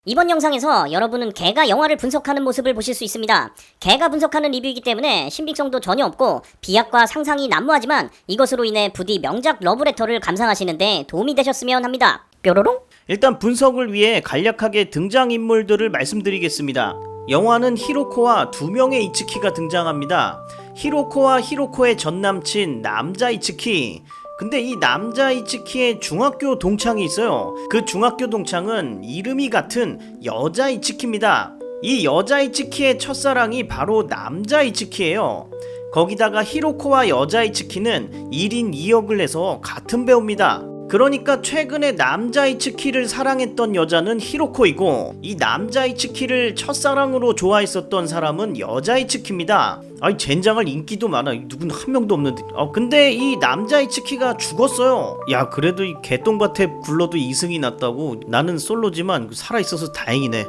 이번 영상에서 여러분은 개가 영화를 분석하는 모습을 보실 수 있습니다. 개가 분석하는 리뷰이기 때문에 신빙성도 전혀 없고 비약과 상상이 난무하지만 이것으로 인해 부디 명작 러브레터를 감상하시는데 도움이 되셨으면 합니다. 뾰로롱? 일단 분석을 위해 간략하게 등장인물들을 말씀드리겠습니다. 영화는 히로코와 두 명의 이츠키가 등장합니다. 히로코와 히로코의 전남친 남자 이츠키. 근데 이 남자 이츠키의 중학교 동창이 있어요. 그 중학교 동창은 이름이 같은 여자 이츠키입니다. 이 여자 이츠키의 첫사랑이 바로 남자 이츠키예요. 거기다가 히로코와 여자 이츠키는 1인 2역을 해서 같은 배우입니다. 그러니까 최근에 남자 이츠키를 사랑했던 여자는 히로코이고 이 남자 이츠키를 첫사랑으로 좋아했었던 사람은 여자 이츠키입니다. 아이 젠장할 인기도 많아. 누군 한 명도 없는데. 근데 이 남자 이츠키가 죽었어요. 야 그래도 이 개똥밭에 굴러도 이승이 났다고. 나는 솔로지만 살아있어서 다행이네.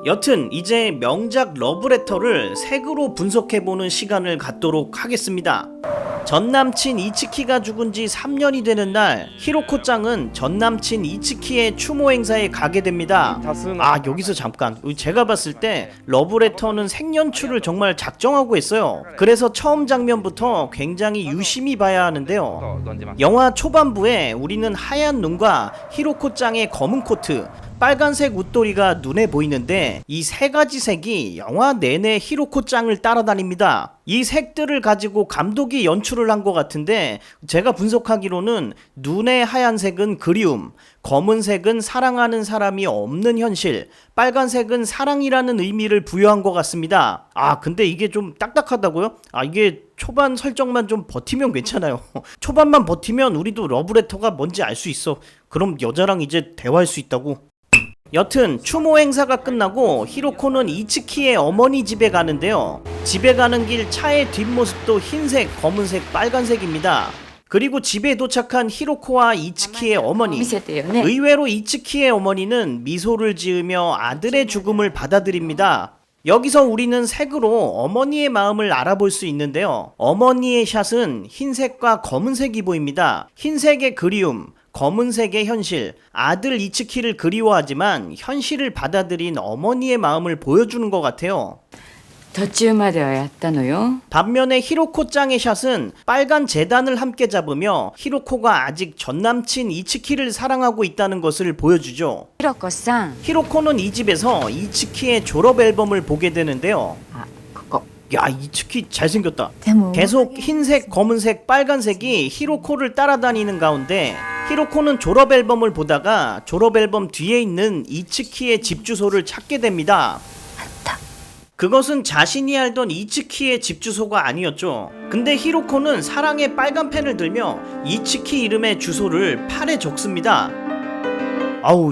여튼 이제 명작 러브레터를 색으로 분석해보는 시간을 갖도록 하겠습니다. 전남친 이츠키가 죽은 지 3년이 되는 날 히로코짱은 전남친 이츠키의 추모 행사에 가게 됩니다. 여기서 잠깐, 제가 봤을 때 러브레터는 생연출을 정말 작정하고 했어요. 그래서 처음 장면부터 굉장히 유심히 봐야 하는데요. 영화 초반부에 우리는 하얀 눈과 히로코짱의 검은 코트, 빨간색 웃도리가 눈에 보이는데 이 세 가지 색이 영화 내내 히로코짱을 따라다닙니다. 이 색들을 가지고 감독이 연출을 한 것 같은데 제가 분석하기로는 눈의 하얀색은 그리움, 검은색은 사랑하는 사람이 없는 현실, 빨간색은 사랑이라는 의미를 부여한 것 같습니다. 근데 이게 좀 딱딱하다고요? 이게 초반 설정만 좀 버티면 괜찮아요. 초반만 버티면 우리도 러브레터가 뭔지 알 수 있어. 그럼 여자랑 이제 대화할 수 있다고. 여튼 추모 행사가 끝나고 히로코는 이츠키의 어머니 집에 가는데요. 집에 가는 길 차의 뒷모습도 흰색, 검은색, 빨간색입니다. 그리고 집에 도착한 히로코와 이츠키의 어머니. 의외로 이츠키의 어머니는 미소를 지으며 아들의 죽음을 받아들입니다. 여기서 우리는 색으로 어머니의 마음을 알아볼 수 있는데요. 어머니의 샷은 흰색과 검은색이 보입니다. 흰색의 그리움, 검은색의 현실, 아들 이츠키를 그리워하지만 현실을 받아들인 어머니의 마음을 보여주는 것 같아요. 반면에 히로코짱의 샷은 빨간 재단을 함께 잡으며 히로코가 아직 전남친 이츠키를 사랑하고 있다는 것을 보여주죠. 히로코는 이 집에서 이츠키의 졸업 앨범을 보게 되는데요. 야 이츠키 잘생겼다. 계속 흰색, 검은색, 빨간색이 히로코를 따라다니는 가운데 히로코는 졸업 앨범을 보다가 졸업 앨범 뒤에 있는 이츠키의 집 주소를 찾게 됩니다. 그것은 자신이 알던 이츠키의 집 주소가 아니었죠. 근데 히로코는 사랑의 빨간 펜을 들며 이츠키 이름의 주소를 팔에 적습니다.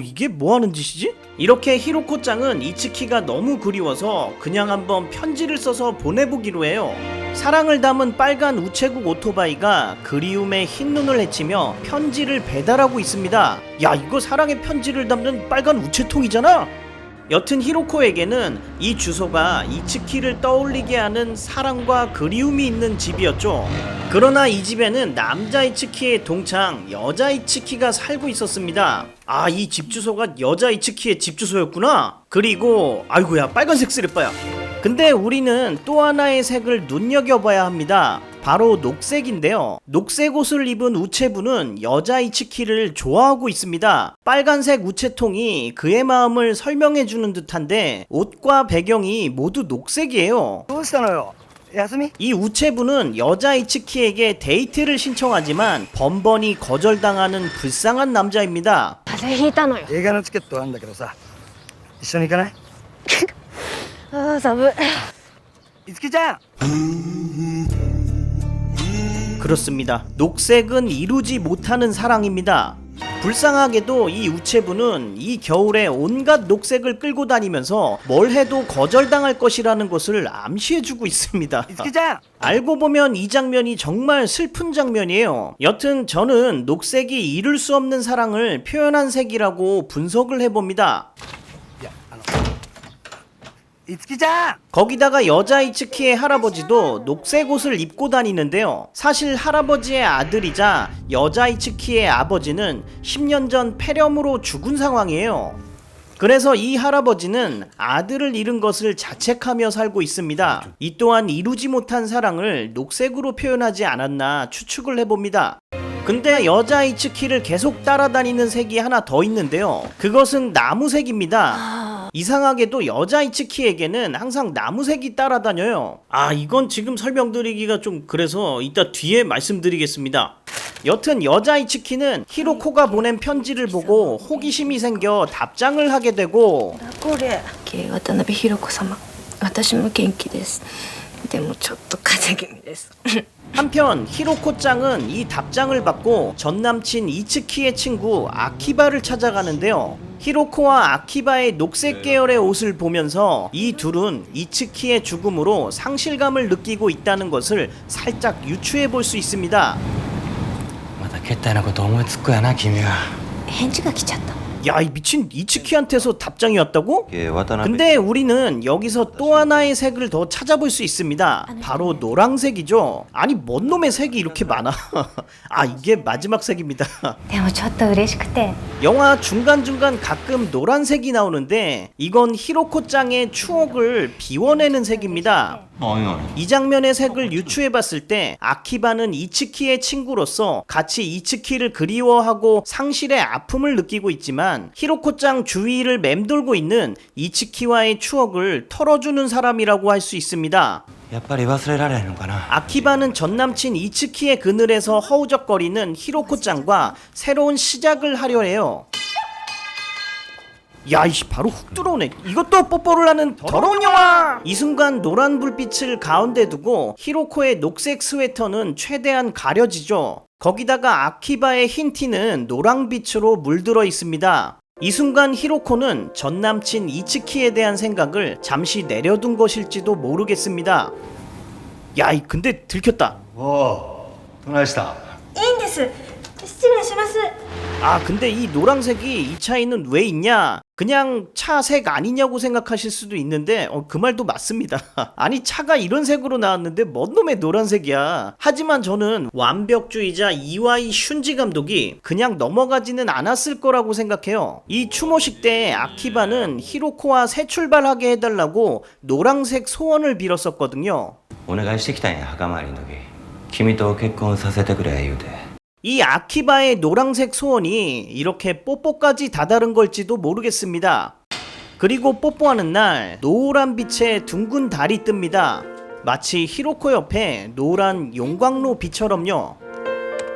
이게 뭐하는 짓이지? 이렇게 히로코짱은 이츠키가 너무 그리워서 그냥 한번 편지를 써서 보내보기로 해요. 사랑을 담은 빨간 우체국 오토바이가 그리움의 흰 눈을 헤치며 편지를 배달하고 있습니다. 야 이거 사랑의 편지를 담는 빨간 우체통이잖아? 여튼 히로코에게는 이 주소가 이츠키를 떠올리게 하는 사랑과 그리움이 있는 집이었죠. 그러나 이 집에는 남자 이츠키의 동창 여자 이츠키가 살고 있었습니다. 이 집 주소가 여자 이츠키의 집 주소였구나. 그리고 아이고야 빨간색 쓰레빠야. 근데 우리는 또 하나의 색을 눈여겨봐야 합니다. 바로 녹색인데요. 녹색 옷을 입은 우체부는 여자 이츠키를 좋아하고 있습니다. 빨간색 우체통이 그의 마음을 설명해주는 듯한데 옷과 배경이 모두 녹색이에요. 이 우체부는 여자 이츠키에게 데이트를 신청하지만 번번이 거절당하는 불쌍한 남자입니다. 그렇습니다. 녹색은 이루지 못하는 사랑입니다. 불쌍하게도 이 우체부는 이 겨울에 온갖 녹색을 끌고 다니면서 뭘 해도 거절당할 것이라는 것을 암시해주고 있습니다. 알고 보면 이 장면이 정말 슬픈 장면이에요. 여튼 저는 녹색이 이룰 수 없는 사랑을 표현한 색이라고 분석을 해봅니다. 거기다가 여자 이츠키의 할아버지도 녹색 옷을 입고 다니는데요. 사실 할아버지의 아들이자 여자 이츠키의 아버지는 10년 전 폐렴으로 죽은 상황이에요. 그래서 이 할아버지는 아들을 잃은 것을 자책하며 살고 있습니다. 이 또한 이루지 못한 사랑을 녹색으로 표현하지 않았나 추측을 해봅니다. 근데 여자 이츠키를 계속 따라다니는 색이 하나 더 있는데요. 그것은 나무색입니다. 이상하게도 여자 이츠키에게는 항상 나무색이 따라다녀요. 이건 지금 설명드리기가 좀 그래서 이따 뒤에 말씀드리겠습니다. 여튼 여자 이츠키는 히로코가 보낸 편지를 보고 호기심이 생겨 답장을 하게 되고 これ渡辺弘子様私も元気ですでもちょっと風邪気味です 한편 히로코짱은 이 답장을 받고 전남친 이츠키의 친구 아키바를 찾아가는데요. 히로코와 아키바의 녹색 계열의 옷을 보면서 이 둘은 이츠키의 죽음으로 상실감을 느끼고 있다는 것을 살짝 유추해 볼 수 있습니다. またけったいなこと思いつくやな君は。返事が来ちゃった 야, 이 미친 이츠키한테서 답장이 왔다고? 渡辺 근데 우리는 여기서 또 하나의 색을 더 찾아볼 수 있습니다. 바로 노란색이죠. 아니, 뭔 놈의 색이 이렇게 많아? 이게 마지막 색입니다. でもちょっと嬉しくて 영화 중간중간 가끔 노란색이 나오는데 이건 히로코짱의 추억을 비워내는 색입니다. 이 장면의 색을 유추해봤을 때 아키바는 이츠키의 친구로서 같이 이츠키를 그리워하고 상실의 아픔을 느끼고 있지만 히로코짱 주위를 맴돌고 있는 이츠키와의 추억을 털어주는 사람이라고 할 수 있습니다. やっぱり忘れられへんのかな。 아키바는 전남친 이츠키의 그늘에서 허우적거리는 히로코짱과 새로운 시작을 하려 해요. 야, 이씨 바로 훅 들어오네. 이것도 뽀뽀를 하는 더러운 영화! 이 순간 노란 불빛을 가운데 두고 히로코의 녹색 스웨터는 최대한 가려지죠. 거기다가 아키바의 흰 티는 노랑빛으로 물들어 있습니다. 이 순간 히로코는 전남친 이츠키에 대한 생각을 잠시 내려둔 것일지도 모르겠습니다. 야, 근데 들켰다. おおどないした？いいんです失礼します 근데 이 노란색이 이 차이는 왜 있냐? 그냥 차색 아니냐고 생각하실 수도 있는데 그 말도 맞습니다. 아니 차가 이런 색으로 나왔는데 뭔 놈의 노란색이야. 하지만 저는 완벽주의자 이와이 슌지 감독이 그냥 넘어가지는 않았을 거라고 생각해요. 이 추모식 때 아키바는 히로코와 새 출발하게 해달라고 노란색 소원을 빌었었거든요. お願いしてきたんや墓参りの時。君と結婚させてくれ言うて。 이 아키바의 노란색 소원이 이렇게 뽀뽀까지 다다른 걸지도 모르겠습니다. 그리고 뽀뽀하는 날 노란 빛의 둥근 달이 뜹니다. 마치 히로코 옆에 노란 용광로 빛처럼요.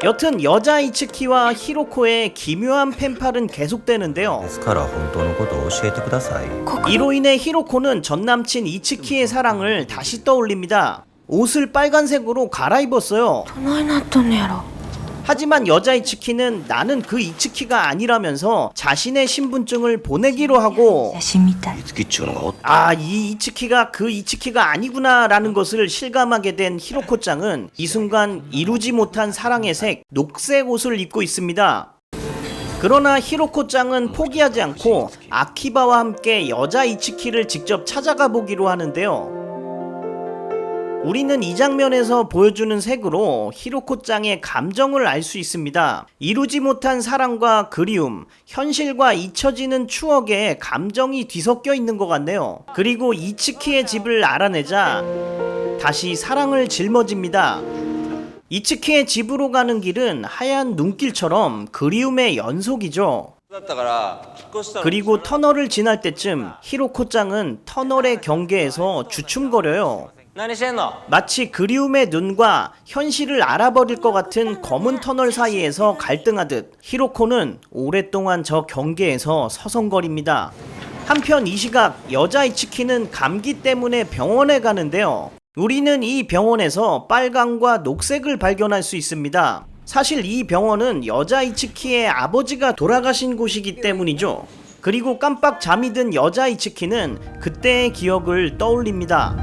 여튼 여자 이츠키와 히로코의 기묘한 팬팔은 계속되는데요. ですから本当のことを教えてください。 이로 인해 히로코는 전남친 이츠키의 사랑을 다시 떠올립니다. 옷을 빨간색으로 갈아입었어요. どないなっとんねやろ 하지만 여자 이츠키는 나는 그 이츠키가 아니라면서 자신의 신분증을 보내기로 하고 写真みたいいつきっちゅうのがおっ 이 이츠키가 그 이츠키가 아니구나 라는 것을 실감하게 된 히로코짱은 이 순간 이루지 못한 사랑의 색 녹색 옷을 입고 있습니다. 그러나 히로코짱은 포기하지 않고 아키바와 함께 여자 이츠키를 직접 찾아가 보기로 하는데요. 우리는 이 장면에서 보여주는 색으로 히로코짱의 감정을 알 수 있습니다. 이루지 못한 사랑과 그리움, 현실과 잊혀지는 추억에 감정이 뒤섞여 있는 것 같네요. 그리고 이츠키의 집을 알아내자 다시 사랑을 짊어집니다. 이츠키의 집으로 가는 길은 하얀 눈길처럼 그리움의 연속이죠. 그리고 터널을 지날 때쯤 히로코짱은 터널의 경계에서 주춤거려요. 何してんの？ 마치 그리움의 눈과 현실을 알아버릴 것 같은 검은 터널 사이에서 갈등하듯 히로코는 오랫동안 저 경계에서 서성거립니다. 한편 이 시각 여자 이츠키는 감기 때문에 병원에 가는데요. 우리는 이 병원에서 빨강과 녹색을 발견할 수 있습니다. 사실 이 병원은 여자 이츠키의 아버지가 돌아가신 곳이기 때문이죠. 그리고 깜빡 잠이 든 여자 이츠키는 그때의 기억을 떠올립니다.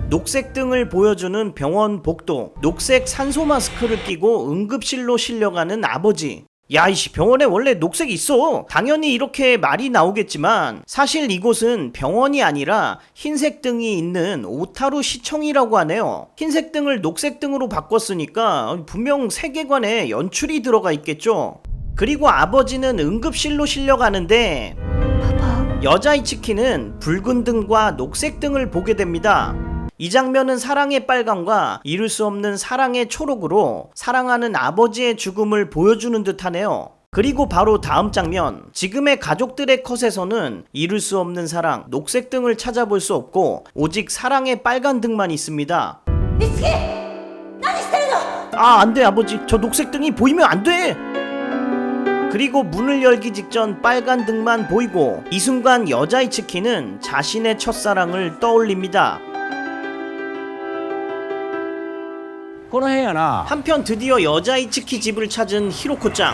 녹색 등을 보여주는 병원 복도, 녹색 산소 마스크를 끼고 응급실로 실려가는 아버지. 야, 이씨 병원에 원래 녹색이 있어. 당연히 이렇게 말이 나오겠지만 사실 이곳은 병원이 아니라 흰색 등이 있는 오타루 시청이라고 하네요. 흰색 등을 녹색 등으로 바꿨으니까 분명 세계관에 연출이 들어가 있겠죠. 그리고 아버지는 응급실로 실려가는데 여자 이츠키는 붉은 등과 녹색 등을 보게 됩니다. 이 장면은 사랑의 빨강과 이룰 수 없는 사랑의 초록으로 사랑하는 아버지의 죽음을 보여주는 듯하네요. 그리고 바로 다음 장면, 지금의 가족들의 컷에서는 이룰 수 없는 사랑, 녹색 등을 찾아볼 수 없고 오직 사랑의 빨간 등만 있습니다. 아, 안돼 아버지, 저 녹색 등이 보이면 안돼! 그리고 문을 열기 직전 빨간 등만 보이고 이 순간 여자 이츠키는 자신의 첫사랑을 떠올립니다. この辺やな。 한편 드디어 여자 이츠키 집을 찾은 히로코짱.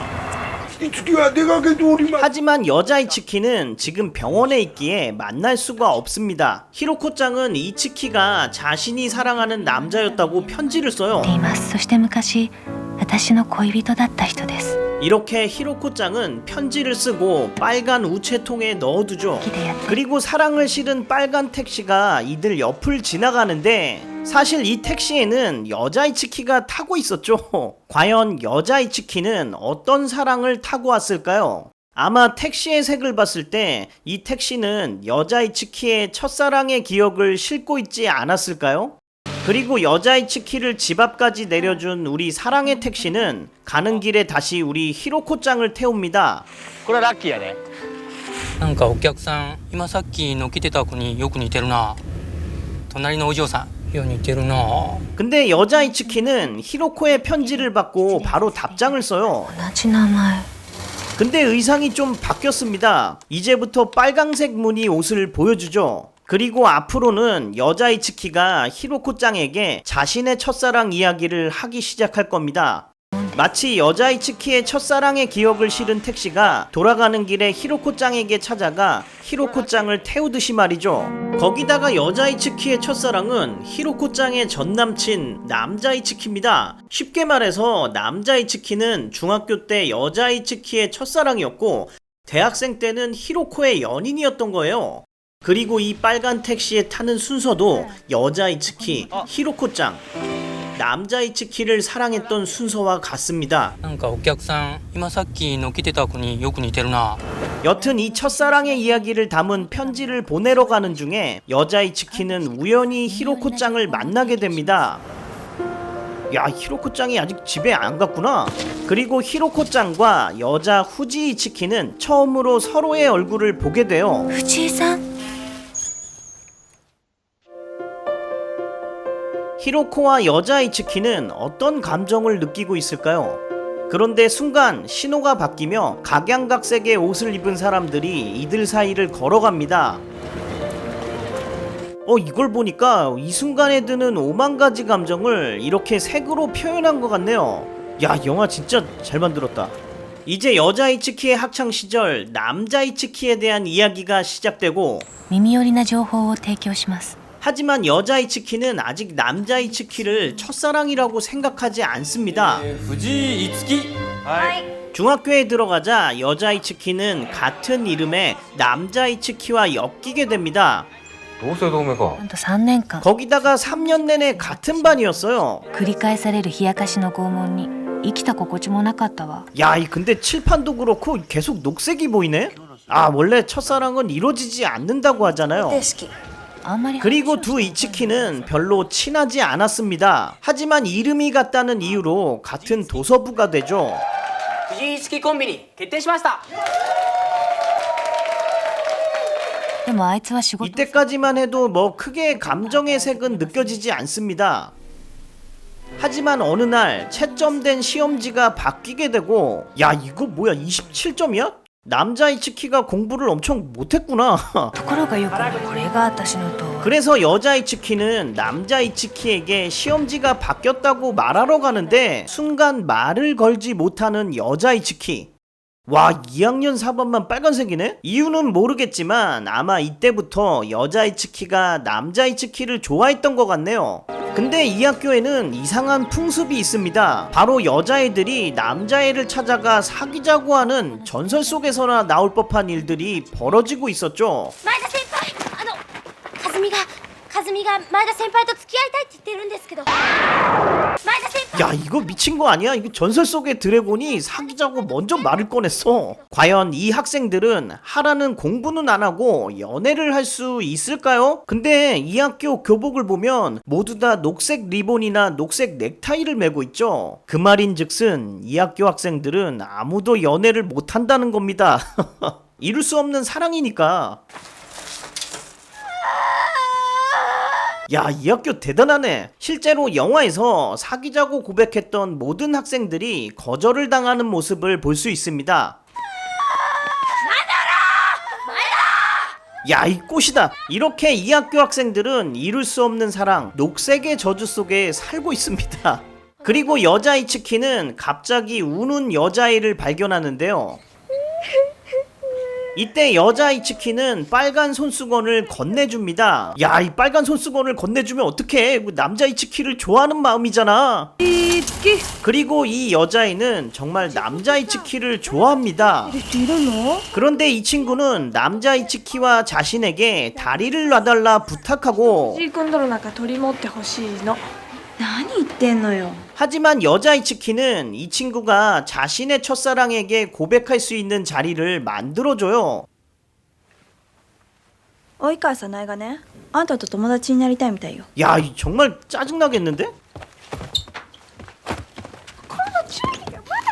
いつきは出かけております。 하지만 여자 이츠키는 지금 병원에 있기에 만날 수가 없습니다. 히로코짱은 이츠키가 자신이 사랑하는 남자였다고 편지를 써요. います。そして昔私の恋人だった人です。 이렇게 히로코짱은 편지를 쓰고 빨간 우체통에 넣어두죠. 그리고 사랑을 실은 빨간 택시가 이들 옆을 지나가는데 사실 이 택시에는 여자 이츠키가 타고 있었죠. 과연 여자 이츠키는 어떤 사랑을 타고 왔을까요? 아마 택시의 색을 봤을 때 이 택시는 여자 이츠키의 첫사랑의 기억을 싣고 있지 않았을까요? 그리고 여자 이츠키를 집 앞까지 내려준 우리 사랑의 택시는 가는 길에 다시 우리 히로코짱을 태웁니다. これはラッキーやね。なんかお客さん今さっきの来てた子によく似てるな。隣のお嬢さんよう似てるな。 근데 여자 이츠키는 히로코의 편지를 받고 바로 답장을 써요. 同じ名前。 근데 의상이 좀 바뀌었습니다. 이제부터 빨강색 무늬 옷을 보여주죠. 그리고 앞으로는 여자 이츠키가 히로코짱에게 자신의 첫사랑 이야기를 하기 시작할 겁니다. 마치 여자 이츠키의 첫사랑의 기억을 실은 택시가 돌아가는 길에 히로코짱에게 찾아가 히로코짱을 태우듯이 말이죠. 거기다가 여자 이츠키의 첫사랑은 히로코짱의 전남친 남자 이츠키입니다. 쉽게 말해서 남자 이츠키는 중학교 때 여자 이츠키의 첫사랑이었고 대학생 때는 히로코의 연인이었던 거예요. 그리고 이 빨간 택시에 타는 순서도 여자 이츠키, 히로코짱, 남자 이츠키를 사랑했던 순서와 같습니다. なんかお客さん今さっきの来てた子によく似てるな。 여튼 이 첫사랑의 이야기를 담은 편지를 보내러 가는 중에 여자 이츠키는 우연히 히로코짱을 만나게 됩니다. 야, 히로코짱이 아직 집에 안 갔구나. 그리고 히로코짱과 여자 후지 이츠키는 처음으로 서로의 얼굴을 보게 돼요. 藤井さん。 히로코와 여자 이츠키는 어떤 감정을 느끼고 있을까요? 그런데 순간 신호가 바뀌며 각양각색의 옷을 입은 사람들이 이들 사이를 걸어갑니다. 이걸 보니까 이 순간에 드는 5만 가지 감정을 이렇게 색으로 표현한 것 같네요. 야, 영화 진짜 잘 만들었다. 이제 여자 이츠키의 학창 시절 남자 이츠키에 대한 이야기가 시작되고 耳寄りな情報を提供します。 하지만 여자 이츠키는 아직 남자 이츠키를 첫사랑이라고 생각하지 않습니다. 藤井樹。 중학교에 들어가자 여자 이츠키는 같은 이름의 남자 이츠키와 엮이게 됩니다. 同姓同名かなんと3年間 거기다가 3년 내내 같은 반이었어요. 繰り返される冷やかしの拷問に生きた心地もなかったわ。 야, 근데 칠판도 그렇고 계속 녹색이 보이네? 아, 원래 첫사랑은 이루어지지 않는다고 하잖아요. あんまり 그리고 두 이츠키는 별로 친하지 않았습니다. 하지만 이름이 같다는 이유로 같은 도서부가 되죠. 藤井月コンビに決定しました。でもあいつは仕事 이때까지만 해도 뭐 크게 감정의 색은 느껴지지 않습니다. 하지만 어느 날 채점된 시험지가 바뀌게 되고, 야, 이거 뭐야, 27점이야? 남자 이츠키가 공부를 엄청 못했구나. ところがよくこれが私のと 그래서 여자 이츠키는 남자 이츠키에게 시험지가 바뀌었다고 말하러 가는데 순간 말을 걸지 못하는 여자 이츠키. 와, 2학년 4반만 빨간색이네? 이유는 모르겠지만 아마 이때부터 여자 이츠키가 남자 이츠키를 좋아했던 것 같네요. 근데 이 학교에는 이상한 풍습이 있습니다. 바로 여자애들이 남자애를 찾아가 사귀자고 하는 전설 속에서나 나올 법한 일들이 벌어지고 있었죠. 前田先輩和美が風和美が前田先輩と付き合いたいって言ってるんですけど、前田先輩 야, 이거 미친 거 아니야? 이거 전설 속의 드래곤이 사귀자고 먼저 말을 꺼냈어. 과연 이 학생들은 하라는 공부는 안 하고 연애를 할 수 있을까요? 근데 이 학교 교복을 보면 모두 다 녹색 리본이나 녹색 넥타이를 메고 있죠. 그 말인즉슨 이 학교 학생들은 아무도 연애를 못 한다는 겁니다. 이룰 수 없는 사랑이니까. 야, 이 학교 대단하네. 실제로 영화에서 사귀자고 고백했던 모든 학생들이 거절을 당하는 모습을 볼 수 있습니다. 야, 이 꽃이다. 이렇게 이 학교 학생들은 이룰 수 없는 사랑, 녹색의 저주 속에 살고 있습니다. 그리고 여자 이츠키는 갑자기 우는 여자아이를 발견하는데요. 이때 여자 이츠키는 빨간 손수건을 건네줍니다. 야, 이 빨간 손수건을 건네주면 어떡해. 남자 이츠키를 좋아하는 마음이잖아. 그리고 이 여자아이는 정말 남자 이츠키를 좋아합니다. 그런데 이 친구는 남자 이츠키와 자신에게 다리를 놔달라 부탁하고, 藤井君との中取り持ってほしいの。何言ってんのよ。 하지만 여자 이츠키는 이 친구가 자신의 첫사랑에게 고백할 수 있는 자리를 만들어줘요. 及川早苗がね、あんたと友達になりたいみたいよ。 야, 이 정말 짜증나겠는데?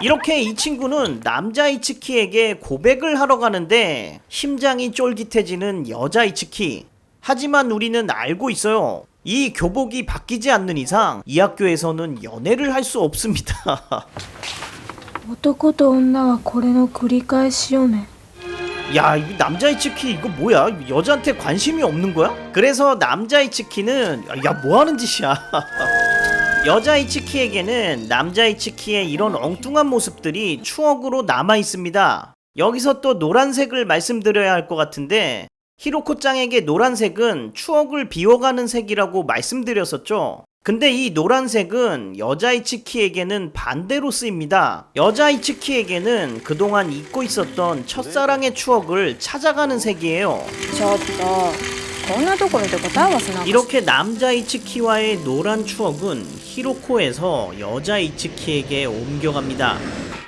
이렇게 이 친구는 남자 이츠키에게 고백을 하러 가는데 심장이 쫄깃해지는 여자 이츠키. 하지만 우리는 알고 있어요. 이 교복이 바뀌지 않는 이상 이 학교에서는 연애를 할 수 없습니다. 男と女はこれの繰り返しよね。 야, 이 남자 이츠키 이거 뭐야? 여자한테 관심이 없는 거야? 그래서 남자 이츠키는 야, 뭐 하는 짓이야? 여자 이츠키에게는 남자 이츠키의 이런 엉뚱한 모습들이 추억으로 남아 있습니다. 여기서 또 노란색을 말씀드려야 할 것 같은데, 히로코짱에게 노란색은 추억을 비워가는 색이라고 말씀드렸었죠. 근데 이 노란색은 여자 이츠키에게는 반대로 쓰입니다. 여자 이츠키에게는 그동안 잊고 있었던 첫사랑의 추억을 찾아가는 색이에요. ちょっと、こんなところで答え合わせなんか 이렇게 남자 이츠키와의 노란 추억은 히로코에서 여자 이츠키에게 옮겨갑니다.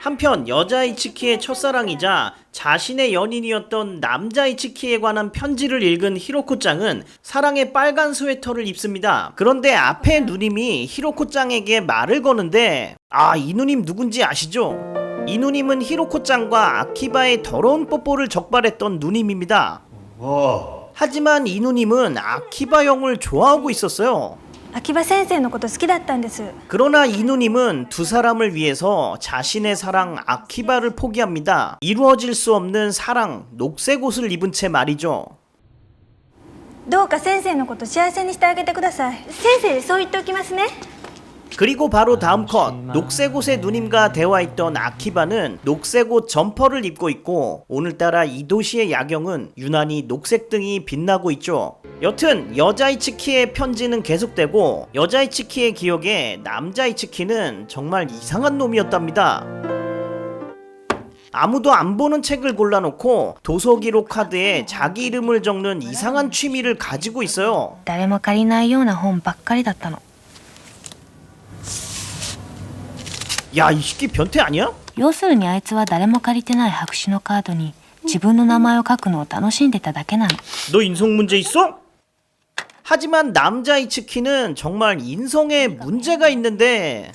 한편 여자 이츠키의 첫사랑이자 자신의 연인이었던 남자 이츠키에 관한 편지를 읽은 히로코짱은 사랑의 빨간 스웨터를 입습니다. 그런데 앞에 누님이 히로코짱에게 말을 거는데, 아, 이 누님 누군지 아시죠? 이 누님은 히로코짱과 아키바의 더러운 뽀뽀를 적발했던 누님입니다. 하지만 이 누님은 아키바 형을 좋아하고 있었어요. 秋葉先生のこと好きだったんです。 그러나 이 누님은 두 사람을 위해서 자신의 사랑 아키바를 포기합니다. 이루어질 수 없는 사랑, 녹색 옷을 입은 채 말이죠. どうか先生のこと幸せにしてあげてください。先生にそう言っておきますね。 그리고 바로 다음 컷, 녹색 옷의 누님과 대화했던 아키바는 녹색 옷 점퍼를 입고 있고, 오늘따라 이 도시의 야경은 유난히 녹색 등이 빛나고 있죠. 여튼 여자 이츠키의 편지는 계속되고, 여자 이츠키의 기억에 남자 이츠키는 정말 이상한 놈이었답니다. 아무도 안 보는 책을 골라놓고 도서기록 카드에 자기 이름을 적는 이상한 취미를 가지고 있어요. 誰も借りないような本ばっかりだったの。 야, 이 새끼 변태 아니야? 要するにあいつは誰も借りてない白紙のカードに自分の名前を書くのを楽しんでただけなの。 너 인성 문제 있어? 하지만 남자 이츠키는 정말 인성에 문제가 있는데,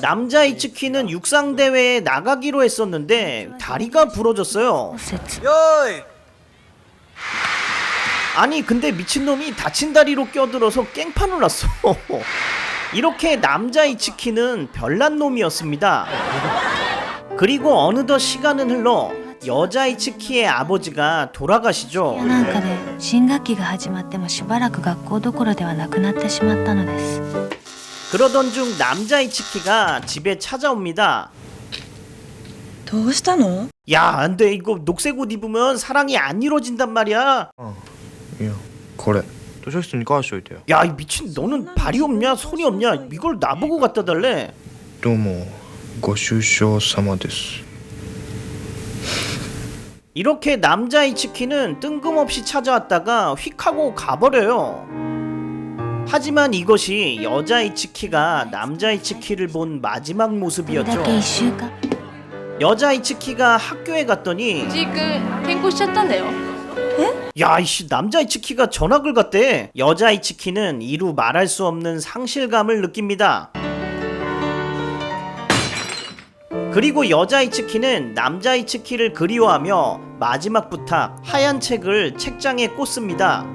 남자 이츠키는 육상대회에 나가기로 했었는데 다리가 부러졌어요. 説 아니 근데 미친놈이 다친 다리로 껴들어서 깽판을 났어. 이렇게 남자 이츠키는 별난 놈이었습니다. 그리고 어느덧 시간은 흘러 여자 이츠키의 아버지가 돌아가시죠. なんかで新学期が始まってもしばらく学校どころではなくなってしまったのです。 그러던 중 남자 이츠키가 집에 찾아옵니다. どうしたの？ 야, 안 돼. 이거 녹색 옷 입으면 사랑이 안 이루어진단 말이야. いやこれ図書室に返しといてよ。 야, 이 미친 너는 발이 없냐? 손이 없냐? 이걸 나보고 갖다 달래. どうもご愁傷様です。 이렇게 남자 이츠키는 뜬금없이 찾아왔다가 휙 하고 가버려요. 하지만 이것이 여자 이츠키가 남자 이츠키를 본 마지막 모습이었죠. 1週間 여자 이츠키가 학교에 갔더니 藤井君転校しちゃったんだよ 야 이씨 남자 이츠키가 전학을 갔대. 여자 이츠키는 이루 말할 수 없는 상실감을 느낍니다. 그리고 여자 이츠키는 남자 이츠키를 그리워하며 마지막 부탁 하얀 책을 책장에 꽂습니다.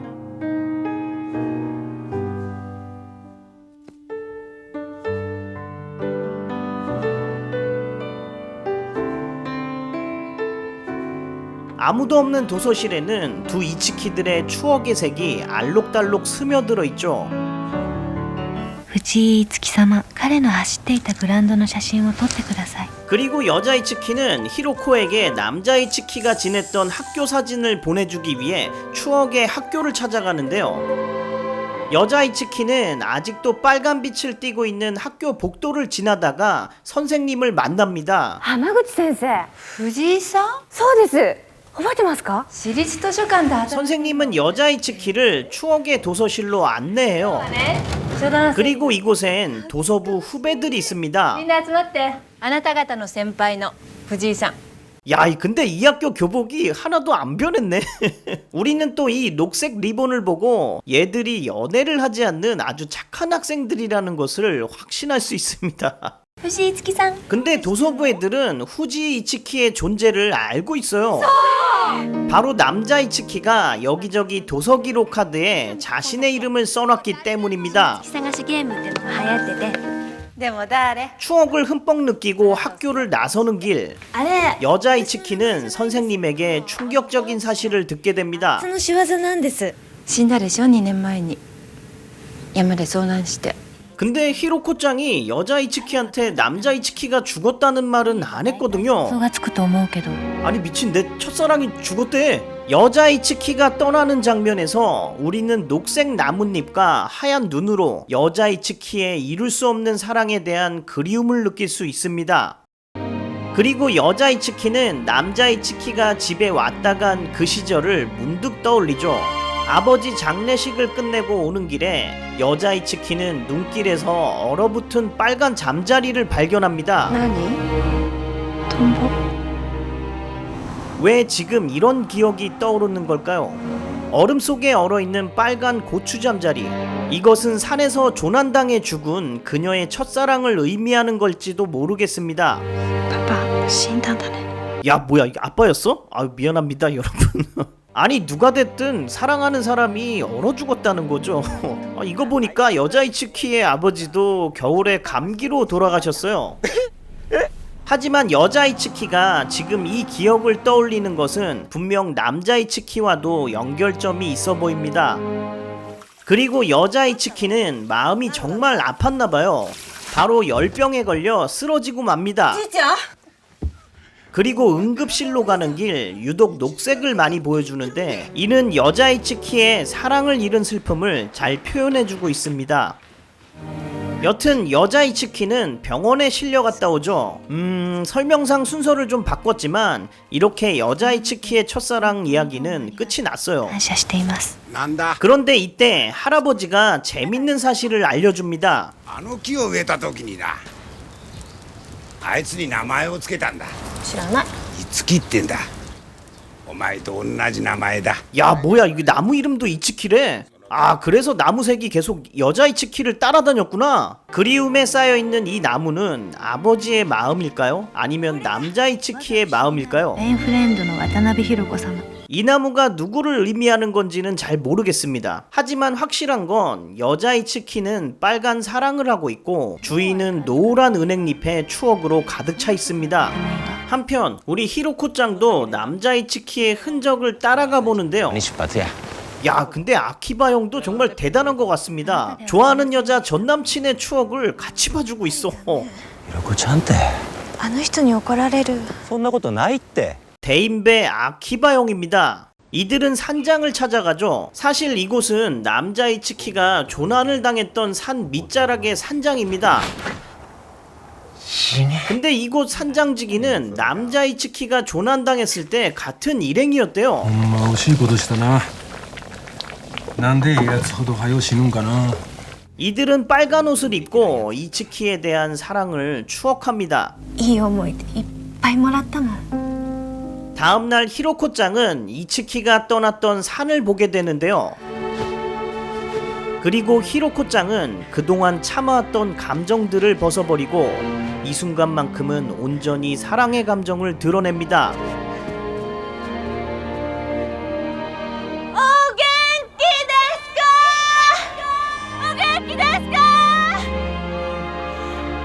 아무도 없는 도서실에는 두 이츠키들의 추억의 색이 알록달록 스며들어 있죠. 藤井月様彼の走っていたグラウンドの写真を撮ってください 그리고 여자 이츠키는 히로코에게 남자 이츠키가 지냈던 학교 사진을 보내주기 위해 추억의 학교를 찾아가는데요. 여자 이츠키는 아직도 빨간 빛을 띠고 있는 학교 복도를 지나다가 선생님을 만납니다. 浜口先生藤井さんそうです覚えてますか私立図書館で働 선생님은 여자 이츠키를 추억의 도서실로 안내해요. 그리고 이곳엔 도서부 후배들이 있습니다. みんな集まってあなた方の先輩の藤井さん 야, 근데 이 학교 교복이 하나도 안 변했네. 우리는 또 이 녹색 리본을 보고 얘들이 연애를 하지 않는 아주 착한 학생들이라는 것을 확신할 수 있습니다. 藤井月さん 근데 도서부 애들은 후지 이츠키의 존재를 알고 있어요. 바로 남자 이츠키가 여기저기 도서 기록 카드에 자신의 이름을 써놨기 때문입니다. 探しゲームってのが流行っててでも誰 추억을 흠뻑 느끼고 학교를 나서는 길, あれ 여자 이츠키는 선생님에게 충격적인 사실을 듣게 됩니다. その仕業なんです死んだでしょ2年前に山で遭難して 근데 히로코짱이 여자 이츠키한테 남자 이츠키가 죽었다는 말은 안 想 했거든요. がつくと思うけど 아니 미친 내 첫사랑이 죽었대. 여자 이츠키가 떠나는 장면에서 우리는 녹색 나뭇잎과 하얀 눈으로 여자 이츠키의 이룰 수 없는 사랑에 대한 그리움을 느낄 수 있습니다. 그리고 여자 이츠키는 남자 이츠키가 집에 왔다 간 그 시절을 문득 떠올리죠. 아버지 장례식을 끝내고 오는 길에 여자 이츠키는 눈길에서 얼어붙은 빨간 잠자리를 발견합니다. 何トンボ 왜 지금 이런 기억이 떠오르는 걸까요? 얼음 속에 얼어있는 빨간 고추 잠자리. 이것은 산에서 조난당해 죽은 그녀의 첫사랑을 의미하는 걸지도 모르겠습니다. パパ死んだんだね 야 뭐야 이게 아빠였어? 아유 미안합니다 여러분. 아니 누가 됐든 사랑하는 사람이 얼어 죽었다는 거죠. 이거 보니까 여자 이츠키의 아버지도 겨울에 감기로 돌아가셨어요. 하지만 여자 이츠키가 지금 이 기억을 떠올리는 것은 분명 남자 이츠키와도 연결점이 있어 보입니다. 그리고 여자 이츠키는 마음이 정말 아팠나봐요. 바로 열병에 걸려 쓰러지고 맙니다. 그리고 응급실로 가는 길 유독 녹색을 많이 보여주는데 이는 여자 이츠키의 사랑을 잃은 슬픔을 잘 표현해주고 있습니다. 여튼 여자 이츠키는 병원에 실려갔다 오죠. 설명상 순서를 좀 바꿨지만 이렇게 여자 이츠키의 첫사랑 이야기는 끝이 났어요. 感謝しています 그런데 이때 할아버지가 재밌는 사실을 알려줍니다. あの木を植えた時になあいつに名前をつけたんだ知らないいつきってんだお前と同じ名前だ 야 뭐야 이게 나무 이름도 이츠키래. 아 그래서 나무색이 계속 여자 이츠키를 따라다녔구나. 그리움에 쌓여있는 이 나무는 아버지의 마음일까요? 아니면 남자 이츠키의 마음일까요? メインフレンドの渡辺裕子様 이 나무가 누구를 의미하는 건지는 잘 모르겠습니다. 하지만 확실한 건 여자 이츠키는 빨간 사랑을 하고 있고 주인은 노란 은행잎의 추억으로 가득 차 있습니다. 한편 우리 히로코짱도 남자 이츠키의 흔적을 따라가 보는데요. 出発や 야 근데 아키바 형도 정말 대단한 것 같습니다. 좋아하는 여자 전남친의 추억을 같이 봐주고 있어. ひろこちゃんってあの人に怒られるそんなことないって 대인배 아키바 형입니다. 이들은 산장을 찾아가죠. 사실 이곳은 남자 이츠키가 조난을 당했던 산 밑자락의 산장입니다. 근데 이곳 산장지기는 남자 이츠키가 조난당했을 때 같은 일행이었대요. ほんま惜しいことしたな。なんでええやつほど早う死ぬんかな。 이들은 빨간 옷을 입고 이츠키에 대한 사랑을 추억합니다. いい思い出いっぱいもらったもん。 다음날 히로코짱은 이츠키가 떠났던 산을 보게 되는데요. 그리고 히로코짱은 그동안 참아왔던 감정들을 벗어버리고 이 순간만큼은 온전히 사랑의 감정을 드러냅니다. お元気ですか？お元気ですか？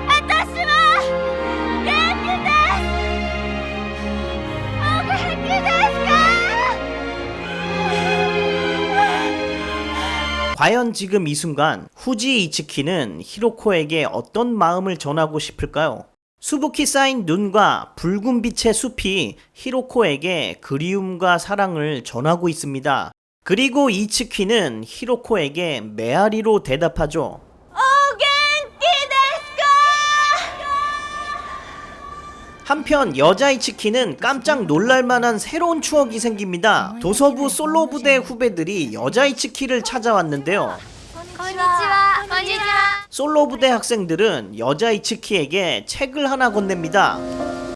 私は元気です。お元気ですか？ 과연 지금 이 순간 후지 이츠키는 히로코에게 어떤 마음을 전하고 싶을까요? 수북히 쌓인 눈과 붉은 빛의 숲이 히로코에게 그리움과 사랑을 전하고 있습니다. 그리고 이츠키는 히로코에게 메아리로 대답하죠. お元気ですか？ 한편 여자 이츠키는 깜짝 놀랄만한 새로운 추억이 생깁니다. 도서부 솔로 부대 후배들이 여자 이츠키를 찾아왔는데요. こんにちは。こんにちは。 솔로 부대 학생들은 여자 이츠키에게 책을 하나 건넵니다.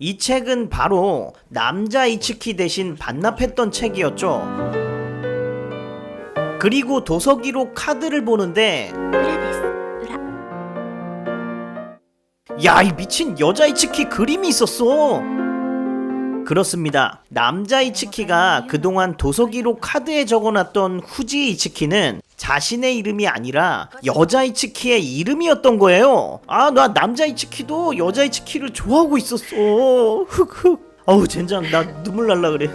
이 책은 바로 남자 이츠키 대신 반납했던 책이었죠. 그리고 도서기로 카드를 보는데 야, 이 미친 여자 이츠키 그림이 있었어. 그렇습니다. 남자 이츠키가 그동안 도서기로 카드에 적어놨던 후지 이츠키는 자신의 이름이 아니라 여자 이츠키의 이름이었던 거예요. 아, 나 남자 이츠키도 여자 이츠키를 좋아하고 있었어. 흑흑. 어우, 젠장, 나 눈물 날라 그래.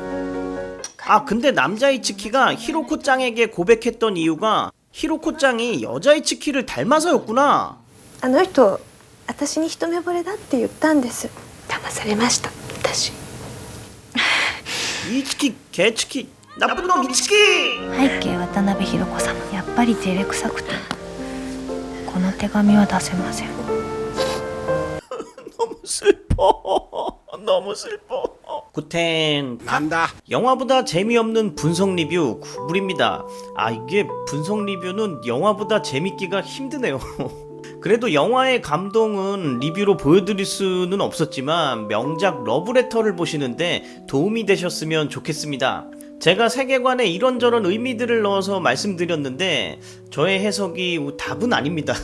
아, 근데 남자 이츠키가 히로코짱에게 고백했던 이유가 히로코짱이 여자 이츠키를 닮아서였구나. あの人私に一目惚れだって言ったんです。騙されました私。 이츠키 개츠키 나쁜 놈 이츠키. 背景渡辺裕子様やっぱり照れくさくてこの手紙は出せません。 너무 슬퍼. 너무 슬퍼. 구텐. 난다. 영화보다 재미없는 분석 리뷰 구불입니다. 아, 이게 분석 리뷰는 영화보다 재밌기가 힘드네요. 그래도 영화의 감동은 리뷰로 보여드릴 수는 없었지만 명작 러브레터를 보시는데 도움이 되셨으면 좋겠습니다. 제가 세계관에 이런저런 의미들을 넣어서 말씀드렸는데 저의 해석이 답은 아닙니다.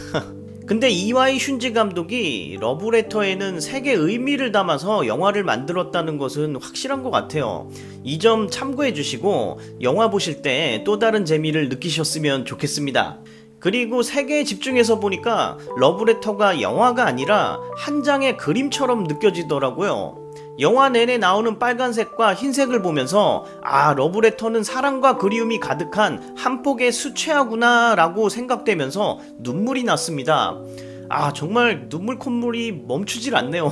근데 이와이 슌지 감독이 러브레터에는 세계 의미를 담아서 영화를 만들었다는 것은 확실한 것 같아요. 이 점 참고해 주시고 영화 보실 때 또 다른 재미를 느끼셨으면 좋겠습니다. 그리고 세계에 집중해서 보니까 러브레터가 영화가 아니라 한 장의 그림처럼 느껴지더라고요. 영화 내내 나오는 빨간색과 흰색을 보면서 아, 러브레터는 사랑과 그리움이 가득한 한 폭의 수채화구나 라고 생각되면서 눈물이 났습니다. 아, 정말 눈물 콧물이 멈추질 않네요.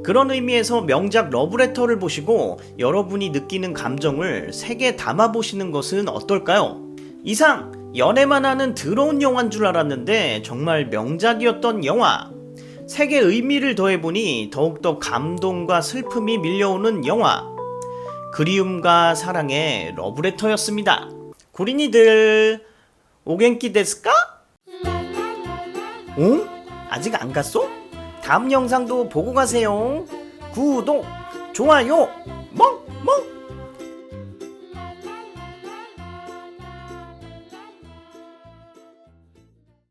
그런 의미에서 명작 러브레터를 보시고 여러분이 느끼는 감정을 색에 담아보시는 것은 어떨까요? 이상 연애만 하는 더러운 영화인 줄 알았는데 정말 명작이었던 영화. 색의 의미를 더해보니 더욱더 감동과 슬픔이 밀려오는 영화. 그리움과 사랑의 러브레터였습니다. 구린이들 오겐키 데스까? 응? 아직 안 갔어? 다음 영상도 보고 가세요. 구독, 좋아요